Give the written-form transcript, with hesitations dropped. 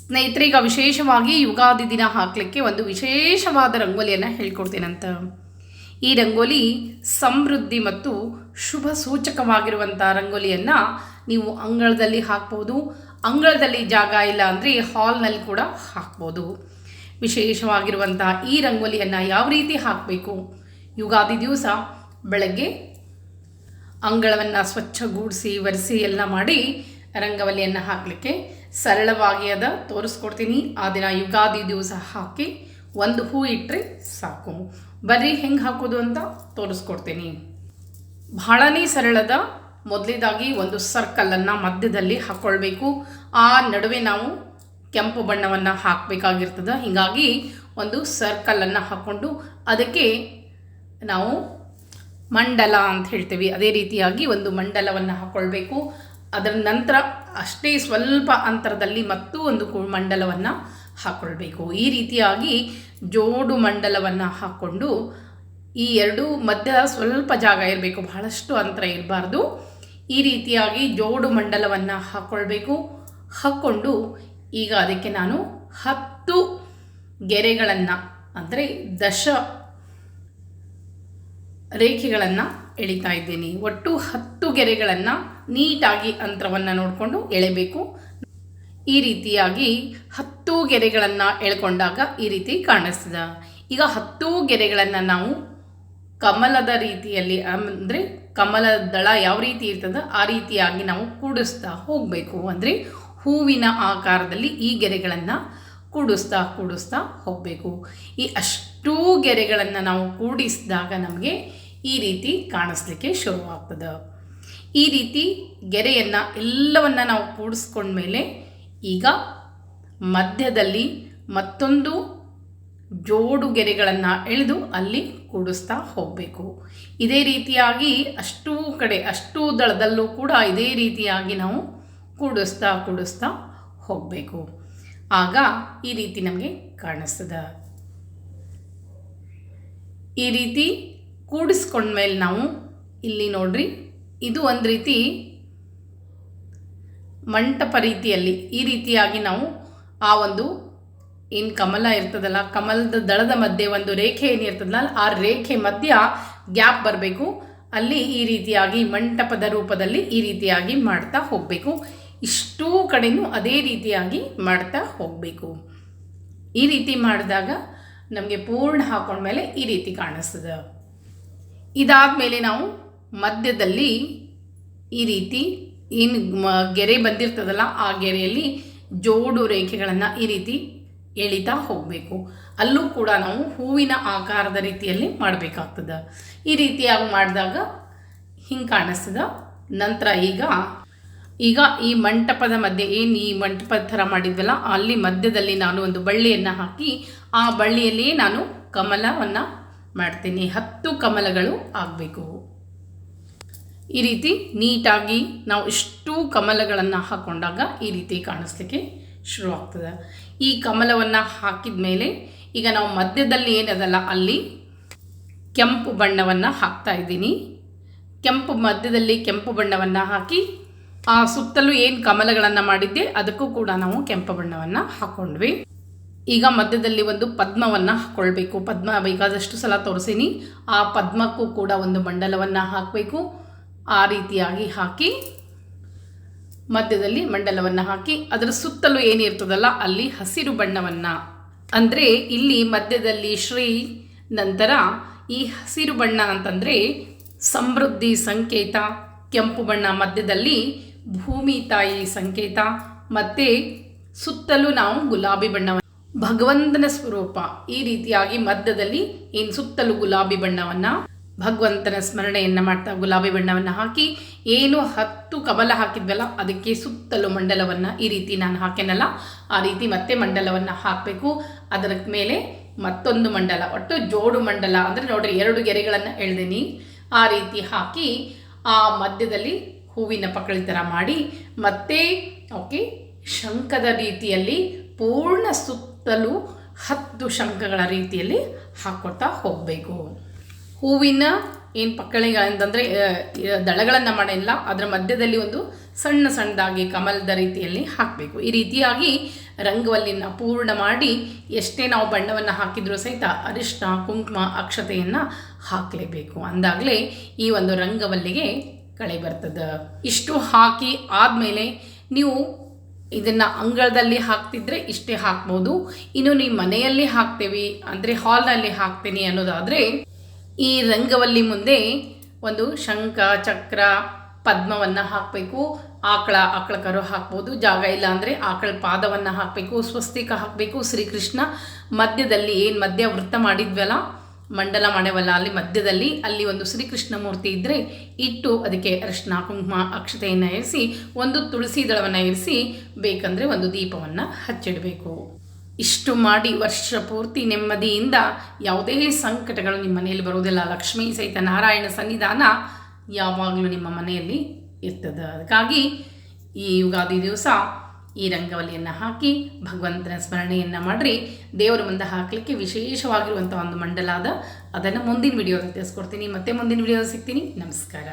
ಸ್ನೇಹಿತರೀಗ ವಿಶೇಷವಾಗಿ ಯುಗಾದಿ ದಿನ ಹಾಕಲಿಕ್ಕೆ ಒಂದು ವಿಶೇಷವಾದ ರಂಗೋಲಿಯನ್ನು ಹೇಳ್ಕೊಡ್ತೀನಂತ. ಈ ರಂಗೋಲಿ ಸಮೃದ್ಧಿ ಮತ್ತು ಶುಭ ಸೂಚಕವಾಗಿರುವಂಥ ರಂಗೋಲಿಯನ್ನು ನೀವು ಅಂಗಳದಲ್ಲಿ ಹಾಕ್ಬೋದು. ಅಂಗಳದಲ್ಲಿ ಜಾಗ ಇಲ್ಲ ಅಂದರೆ ಹಾಲ್ನಲ್ಲಿ ಕೂಡ ಹಾಕ್ಬೋದು. ವಿಶೇಷವಾಗಿರುವಂಥ ಈ ರಂಗೋಲಿಯನ್ನು ಯಾವ ರೀತಿ ಹಾಕಬೇಕು? ಯುಗಾದಿ ದಿವಸ ಬೆಳಗ್ಗೆ ಅಂಗಳವನ್ನು ಸ್ವಚ್ಛಗೂಡಿಸಿ ಒರೆಸಿ ಎಲ್ಲ ಮಾಡಿ ರಂಗೋಲಿಯನ್ನು ಹಾಕಲಿಕ್ಕೆ ಸರಳವಾಗಿ ತೋರಿಸ್ಕೊಡ್ತೀನಿ. ಆ ದಿನ ಯುಗಾದಿ ದಿವಸ ಹಾಕಿ ಒಂದು ಹೂ ಇಟ್ಟರೆ ಸಾಕು. ಬರ್ರಿ ಹೆಂಗೆ ಹಾಕೋದು ಅಂತ ತೋರಿಸ್ಕೊಡ್ತೀನಿ. ಬಹಳನೇ ಸರಳದ. ಮೊದಲೇದಾಗಿ ಒಂದು ಸರ್ಕಲನ್ನು ಮಧ್ಯದಲ್ಲಿ ಹಾಕ್ಕೊಳ್ಬೇಕು. ಆ ನಡುವೆ ನಾವು ಕೆಂಪು ಬಣ್ಣವನ್ನು ಹಾಕಬೇಕಾಗಿರ್ತದೆ. ಹೀಗಾಗಿ ಒಂದು ಸರ್ಕಲನ್ನು ಹಾಕ್ಕೊಂಡು ಅದಕ್ಕೆ ನಾವು ಮಂಡಲ ಅಂತ ಹೇಳ್ತೀವಿ. ಅದೇ ರೀತಿಯಾಗಿ ಒಂದು ಮಂಡಲವನ್ನು ಹಾಕ್ಕೊಳ್ಬೇಕು. ಅದರ ನಂತರ ಅಷ್ಟೇ ಸ್ವಲ್ಪ ಅಂತರದಲ್ಲಿ ಮತ್ತೂ ಒಂದು ಮಂಡಲವನ್ನು ಹಾಕ್ಕೊಳ್ಬೇಕು. ಈ ರೀತಿಯಾಗಿ ಜೋಡು ಮಂಡಲವನ್ನು ಹಾಕ್ಕೊಂಡು ಈ ಎರಡು ಮಧ್ಯ ಸ್ವಲ್ಪ ಜಾಗ ಇರಬೇಕು, ಬಹಳಷ್ಟು ಅಂತರ ಇರಬಾರ್ದು. ಈ ರೀತಿಯಾಗಿ ಜೋಡು ಮಂಡಲವನ್ನು ಹಾಕ್ಕೊಳ್ಬೇಕು. ಹಾಕ್ಕೊಂಡು ಈಗ ಅದಕ್ಕೆ ನಾನು 10 ಗೆರೆಗಳನ್ನು ಅಂದರೆ 10 ರೇಖೆಗಳನ್ನು ಎಳಿತಾ ಇದ್ದೀನಿ. ಒಟ್ಟು 10 ಗೆರೆಗಳನ್ನು ನೀಟಾಗಿ ಅಂತರವನ್ನು ನೋಡಿಕೊಂಡು ಎಳೆಬೇಕು. ಈ ರೀತಿಯಾಗಿ 10 ಗೆರೆಗಳನ್ನು ಎಳ್ಕೊಂಡಾಗ ಈ ರೀತಿ ಕಾಣಿಸ್ತದೆ. ಈಗ 10 ಗೆರೆಗಳನ್ನು ನಾವು ಕಮಲದ ರೀತಿಯಲ್ಲಿ, ಅಂದರೆ ಕಮಲದ ದಳ ಯಾವ ರೀತಿ ಇರ್ತದೆ ಆ ರೀತಿಯಾಗಿ ನಾವು ಕೂಡಿಸ್ತಾ ಹೋಗಬೇಕು. ಅಂದರೆ ಹೂವಿನ ಆಕಾರದಲ್ಲಿ ಈ ಗೆರೆಗಳನ್ನು ಕೂಡಿಸ್ತಾ ಹೋಗಬೇಕು. ಈ ಅಷ್ಟೂ ಗೆರೆಗಳನ್ನು ನಾವು ಕೂಡಿಸಿದಾಗ ನಮಗೆ ಈ ರೀತಿ ಕಾಣಿಸ್ಲಿಕ್ಕೆ ಶುರುವಾಗ್ತದೆ. ಈ ರೀತಿ ಗೆರೆಯನ್ನು ಎಲ್ಲವನ್ನು ನಾವು ಕೂಡಿಸ್ಕೊಂಡ್ಮೇಲೆ ಈಗ ಮಧ್ಯದಲ್ಲಿ ಮತ್ತೊಂದು ಜೋಡು ಗೆರೆಗಳನ್ನು ಎಳೆದು ಅಲ್ಲಿ ಕೂಡಿಸ್ತಾ ಹೋಗಬೇಕು. ಇದೇ ರೀತಿಯಾಗಿ ಅಷ್ಟೂ ದಳದಲ್ಲೂ ಕೂಡ ಇದೇ ರೀತಿಯಾಗಿ ನಾವು ಕೂಡಿಸ್ತಾ ಹೋಗಬೇಕು. ಆಗ ಈ ರೀತಿ ನಮಗೆ ಕಾಣಿಸ್ತದೆ. ಈ ರೀತಿ ಕೂಡಿಸ್ಕೊಂಡ್ಮೇಲೆ ನಾವು ಇಲ್ಲಿ ನೋಡ್ರಿ, ಇದು ಒಂದು ರೀತಿ ಮಂಟಪ ರೀತಿಯಲ್ಲಿ ಈ ರೀತಿಯಾಗಿ ನಾವು ಆ ಒಂದು ಏನು ಕಮಲ ಇರ್ತದಲ್ಲ, ಕಮಲದ ದಳದ ಮಧ್ಯೆ ಒಂದು ರೇಖೆ ಏನಿರ್ತದಲ್ಲ, ಆ ರೇಖೆ ಮಧ್ಯ ಗ್ಯಾಪ್ ಬರಬೇಕು. ಅಲ್ಲಿ ಈ ರೀತಿಯಾಗಿ ಮಂಟಪದ ರೂಪದಲ್ಲಿ ಈ ರೀತಿಯಾಗಿ ಮಾಡ್ತಾ ಹೋಗಬೇಕು. ಇಷ್ಟೂ ಕಡೆಯೂ ಅದೇ ರೀತಿಯಾಗಿ ಮಾಡ್ತಾ ಹೋಗಬೇಕು. ಈ ರೀತಿ ಮಾಡಿದಾಗ ನಮಗೆ ಪೂರ್ಣ ಹಾಕೊಂಡ್ಮೇಲೆ ಈ ರೀತಿ ಕಾಣಿಸ್ತದೆ. ಇದಾದ ಮೇಲೆ ನಾವು ಮಧ್ಯದಲ್ಲಿ ಈ ರೀತಿ ಏನು ಗೆರೆ ಬಂದಿರ್ತದಲ್ಲ ಆ ಗೆರೆಯಲ್ಲಿ ಜೋಡು ರೇಖೆಗಳನ್ನು ಈ ರೀತಿ ಎಳಿತಾ ಹೋಗಬೇಕು. ಅಲ್ಲೂ ಕೂಡ ನಾವು ಹೂವಿನ ಆಕಾರದ ರೀತಿಯಲ್ಲಿ ಮಾಡಬೇಕಾಗ್ತದೆ. ಈ ರೀತಿಯಾಗಿ ಮಾಡಿದಾಗ ಹಿಂಗೆ ಕಾಣಿಸ್ತದೆ. ನಂತರ ಈಗ ಈ ಮಂಟಪದ ಮಧ್ಯೆ ಏನು ಈ ಮಂಟಪದ ಥರ ಮಾಡಿದ್ವಲ್ಲ ಅಲ್ಲಿ ಮಧ್ಯದಲ್ಲಿ ನಾನು ಒಂದು ಬಳ್ಳಿಯನ್ನು ಹಾಕಿ ಆ ಬಳ್ಳಿಯಲ್ಲಿಯೇ ನಾನು ಕಮಲವನ್ನು ಮಾಡ್ತೀನಿ. 10 ಕಮಲಗಳು ಆಗಬೇಕು. ಈ ರೀತಿ ನೀಟಾಗಿ ನಾವು ಇಷ್ಟು ಕಮಲಗಳನ್ನು ಹಾಕ್ಕೊಂಡಾಗ ಈ ರೀತಿ ಕಾಣಿಸ್ಲಿಕ್ಕೆ ಶುರುವಾಗ್ತದೆ. ಈ ಕಮಲವನ್ನು ಹಾಕಿದ ಮೇಲೆ ಈಗ ನಾವು ಮಧ್ಯದಲ್ಲಿ ಏನದಲ್ಲ ಅಲ್ಲಿ ಕೆಂಪು ಬಣ್ಣವನ್ನು ಹಾಕ್ತಾ ಇದ್ದೀನಿ. ಮಧ್ಯದಲ್ಲಿ ಕೆಂಪು ಬಣ್ಣವನ್ನು ಹಾಕಿ ಆ ಸುತ್ತಲೂ ಏನು ಕಮಲಗಳನ್ನು ಮಾಡಿದ್ದೆ ಅದಕ್ಕೂ ಕೂಡ ನಾವು ಕೆಂಪು ಬಣ್ಣವನ್ನು ಹಾಕ್ಕೊಂಡ್ವಿ. ಈಗ ಮಧ್ಯದಲ್ಲಿ ಒಂದು ಪದ್ಮವನ್ನು ಹಾಕ್ಕೊಳ್ಬೇಕು. ಪದ್ಮ ಬೇಕಾದಷ್ಟು ಸಲ ತೋರಿಸೀನಿ. ಆ ಪದ್ಮಕ್ಕೂ ಕೂಡ ಒಂದು ಮಂಡಲವನ್ನು ಹಾಕಬೇಕು. ಆ ರೀತಿಯಾಗಿ ಹಾಕಿ ಮಧ್ಯದಲ್ಲಿ ಮಂಡಲವನ್ನು ಹಾಕಿ ಅದರ ಸುತ್ತಲೂ ಏನಿರ್ತದಲ್ಲ ಅಲ್ಲಿ ಹಸಿರು ಬಣ್ಣವನ್ನು, ಅಂದರೆ ಇಲ್ಲಿ ಮಧ್ಯದಲ್ಲಿ ಶ್ರೀ, ನಂತರ ಈ ಹಸಿರು ಬಣ್ಣ ಅಂತಂದರೆ ಸಮೃದ್ಧಿ ಸಂಕೇತ, ಕೆಂಪು ಬಣ್ಣ ಮಧ್ಯದಲ್ಲಿ ಭೂಮಿ ತಾಯಿ ಸಂಕೇತ, ಮತ್ತು ಸುತ್ತಲೂ ನಾವು ಗುಲಾಬಿ ಬಣ್ಣವನ್ನು, ಭಗವಂತನ ಸ್ವರೂಪ. ಈ ರೀತಿಯಾಗಿ ಮಧ್ಯದಲ್ಲಿ ಏನು ಸುತ್ತಲೂ ಗುಲಾಬಿ ಬಣ್ಣವನ್ನು, ಭಗವಂತನ ಸ್ಮರಣೆಯನ್ನು ಮಾಡ್ತಾ ಗುಲಾಬಿ ಬಣ್ಣವನ್ನು ಹಾಕಿ ಏನು 10 ಕಮಲ ಹಾಕಿದ್ವಲ್ಲ ಅದಕ್ಕೆ ಸುತ್ತಲೂ ಮಂಡಲವನ್ನು ಈ ರೀತಿ ನಾನು ಹಾಕೇನಲ್ಲ ಆ ರೀತಿ ಮತ್ತೆ ಮಂಡಲವನ್ನು ಹಾಕಬೇಕು. ಅದರ ಮೇಲೆ ಮತ್ತೊಂದು ಮಂಡಲ, ಒಟ್ಟು ಜೋಡು ಮಂಡಲ ಅಂದರೆ ನೋಡ್ರಿ 2 ಗೆರೆಗಳನ್ನು ಎಳೆದೀನಿ. ಆ ರೀತಿ ಹಾಕಿ ಆ ಮಧ್ಯದಲ್ಲಿ ಹೂವಿನ ಪಕಳಿ ಥರ ಮಾಡಿ ಮತ್ತೆ ಶಂಖದ ರೀತಿಯಲ್ಲಿ ಪೂರ್ಣ ಸುತ್ತಲೂ 10 ಶಂಖಗಳ ರೀತಿಯಲ್ಲಿ ಹಾಕ್ಕೊಳ್ತಾ ಹೋಗಬೇಕು. ಹೂವಿನ ಏನು ಪಕ್ಕಳಿಗಳಂತಂದರೆ ದಳಗಳನ್ನು ಮಾಡಿಲ್ಲ, ಅದರ ಮಧ್ಯದಲ್ಲಿ ಒಂದು ಸಣ್ಣದಾಗಿ ಕಮಲದ ರೀತಿಯಲ್ಲಿ ಹಾಕಬೇಕು. ಈ ರೀತಿಯಾಗಿ ರಂಗವಲ್ಲಿನ ಪೂರ್ಣ ಮಾಡಿ ಎಷ್ಟೇ ನಾವು ಬಣ್ಣವನ್ನು ಹಾಕಿದರೂ ಸಹಿತ ಅರಿಶಿನ ಕುಂಕುಮ ಅಕ್ಷತೆಯನ್ನು ಹಾಕಲೇಬೇಕು. ಅಂದಾಗಲೇ ಈ ಒಂದು ರಂಗವಲ್ಲಿಗೆ ಕಳೆ ಬರ್ತದೆ. ಇಷ್ಟು ಹಾಕಿ ಆದಮೇಲೆ ನೀವು ಇದನ್ನು ಅಂಗಳದಲ್ಲಿ ಹಾಕ್ತಿದ್ರೆ ಇಷ್ಟೇ ಹಾಕ್ಬೋದು. ಇನ್ನು ನೀವು ಮನೆಯಲ್ಲಿ ಹಾಕ್ತೇವೆ ಅಂದರೆ ಹಾಲ್ನಲ್ಲಿ ಹಾಕ್ತೀನಿ ಅನ್ನೋದಾದರೆ ಈ ರಂಗವಲ್ಲಿ ಮುಂದೆ ಒಂದು ಶಂಖ ಚಕ್ರ ಪದ್ಮವನ್ನು ಹಾಕಬೇಕು. ಆಕಳ ಕರು ಹಾಕ್ಬೋದು, ಜಾಗ ಇಲ್ಲ ಅಂದರೆ ಆಕಳ ಪಾದವನ್ನು ಹಾಕಬೇಕು, ಸ್ವಸ್ತಿಕ ಹಾಕಬೇಕು. ಶ್ರೀಕೃಷ್ಣ ಮಧ್ಯದಲ್ಲಿ ಏನು ಮಧ್ಯ ವೃತ್ತ ಮಾಡಿದ್ವಲ್ಲ, ಮಂಡಲ ಮಾಡವಲ್ಲ, ಅಲ್ಲಿ ಮಧ್ಯದಲ್ಲಿ ಅಲ್ಲಿ ಒಂದು ಶ್ರೀಕೃಷ್ಣ ಮೂರ್ತಿ ಇದ್ದರೆ ಇಟ್ಟು ಅದಕ್ಕೆ ಅರಿಶಿನ ಕುಂಕುಮ ಅಕ್ಷತೆಯನ್ನು ಇರಿಸಿ ಒಂದು ತುಳಸಿ ದಳವನ್ನು ಇರಿಸಿ ಬೇಕಂದರೆ ಒಂದು ದೀಪವನ್ನು ಹಚ್ಚಿಡಬೇಕು. ಇಷ್ಟು ಮಾಡಿ ವರ್ಷ ಪೂರ್ತಿ ನೆಮ್ಮದಿಯಿಂದ ಯಾವುದೇ ಸಂಕಟಗಳು ನಿಮ್ಮ ಮನೆಯಲ್ಲಿ ಬರುವುದಿಲ್ಲ. ಲಕ್ಷ್ಮೀ ಸಹಿತ ನಾರಾಯಣ ಸನ್ನಿಧಾನ ಯಾವಾಗಲೂ ನಿಮ್ಮ ಮನೆಯಲ್ಲಿ ಇರ್ತದೆ. ಅದಕ್ಕಾಗಿ ಈ ಯುಗಾದಿ ದಿವಸ ಈ ರಂಗವಲ್ಲಿಯನ್ನು ಹಾಕಿ ಭಗವಂತನ ಸ್ಮರಣೆಯನ್ನು ಮಾಡಿರಿ. ದೇವರ ಮುಂದೆ ಹಾಕಲಿಕ್ಕೆ ವಿಶೇಷವಾಗಿರುವಂಥ ಒಂದು ಮಂಡಲ ಅದ. ಅದನ್ನು ಮುಂದಿನ ವಿಡಿಯೋದಲ್ಲಿ ತಿಳಿಸ್ಕೊಡ್ತೀನಿ. ಮತ್ತೆ ಮುಂದಿನ ವಿಡಿಯೋದಲ್ಲಿ ಸಿಗ್ತೀನಿ. ನಮಸ್ಕಾರ.